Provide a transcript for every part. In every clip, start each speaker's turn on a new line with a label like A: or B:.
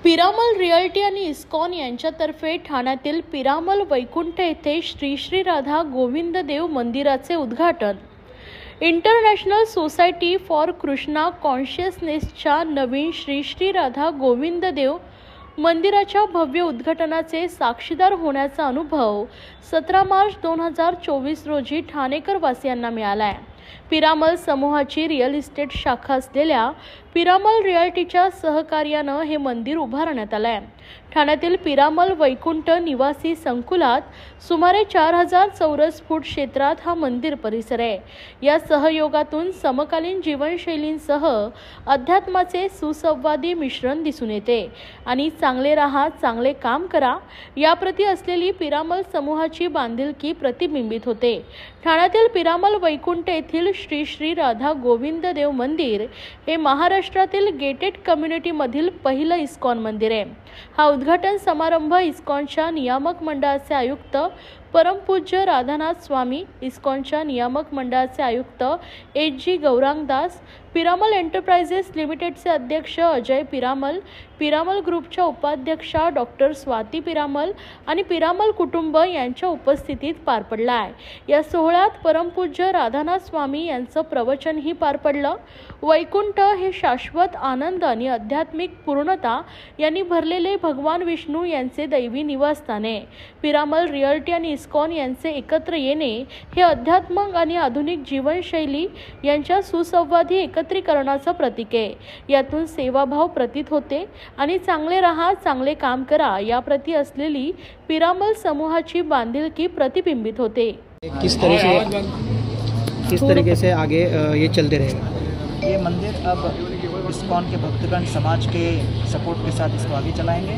A: Piramal realty आणि ISKCON यांच्यातर्फे ठाण्यातील पिरामल वैकुंठ येथे श्री श्री राधा गोविंद देव मंदिराचे उद्घाटन. इंटरनॅशनल सोसायटी फॉर कृष्णा कॉन्शियसनेसच्या नवीन श्री श्री राधा गोविंद देव मंदिराच्या भव्य उद्घाटनाचे साक्षीदार होण्याचा अनुभव 17 मार्च 2024 रोजी ठाणेकर वासियांना मिळाला आहे. पिरामल समूहाची रिअल इस्टेट शाखा असलेल्या पिरामल रिअल्टीच्या सहकार्यानं हे मंदिर उभारण्यात आलं आहे. ठाण्यातील पिरामल वैकुंठ निवासी संकुलात सुमारे 4000 चौरस फूट क्षेत्रात हा मंदिर परिसर आहे. या सहयोगातून समकालीन जीवनशैलींसह अध्यात्माचे सुसंवादी मिश्रण दिसून येते आणि चांगले राहा चांगले काम करा याप्रती असलेली पिरामल समूहाची बांधिलकी प्रतिबिंबित होते. ठाण्यातील पिरामल वैकुंठ येथील श्री श्री राधा गोविंद देव मंदिर हे महाराष्ट्रातील गेटेड कम्युनिटी मधील पहिलं इस्कॉन मंदिर आहे. हा उद्घाटन समारंभ इस्कॉनच्या नियामक मंडळाचे आयुक्त परमपूज्य राधानाथ स्वामी, इस्कॉनच्या नियामक मंडळाचे आयुक्त एच.जी. गौरांगदास, पिरामल एंटरप्राइजेस लिमिटेडचे अध्यक्ष अजय पिरामल, पिरामल ग्रुपच्या उपाध्यक्षा डॉक्टर स्वाती पिरामल आणि पिरामल कुटुंब यांच्या उपस्थितीत पार पडला आहे. या सोहळ्यात परमपूज्य राधानाथ स्वामी यांचं प्रवचनही पार पडलं. वैकुंठ हे शाश्वत आनंद आणि आध्यात्मिक पूर्णता यांनी भरलेले भगवान विष्णू यांचे दैवी निवासस्थान आहे. पिरामल रिअल्टी आणि इस्कॉन यांचे एकत्र येणे हे अध्यात्म आणि आधुनिक जीवनशैली यांच्या सुसंवादी एकत्रीकरणाचं प्रतीक आहे. यातून सेवाभाव प्रतीत होते आणि चांगले राहा चांगले काम करा याप्रती असलेली पिरामल समूहाची बांधिलकी प्रतिबिंबित होते.
B: किस तरीके से आगे ये चलते रहेगा?
C: ये मंदिर अब इस्कॉन के भक्तगण समाज के सपोर्ट के साथ इसको आगे चलाएंगे.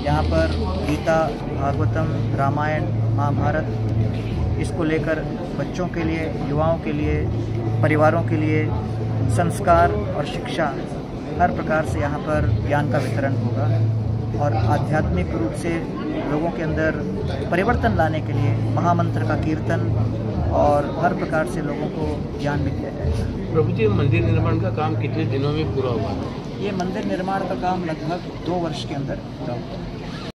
C: यहाँ पर गीता, भागवतम, रामायण, महाभारत इसको लेकर बच्चों के लिए, युवाओं के लिए, परिवारों के लिए संस्कार और शिक्षा हर प्रकार से यहाँ पर ज्ञान का वितरण होगा और आध्यात्मिक रूप से लोगों के अंदर परिवर्तन लाने के लिए महामंत्र का कीर्तन और हर प्रकार से लोगों को ज्ञान भी दिया जाएगा.
D: प्रभु जी, मंदिर निर्माण का काम कितने दिनों में पूरा हुआ?
C: ये मंदिर निर्माण का काम लगभग 2 वर्ष के अंदर पूरा हुआ.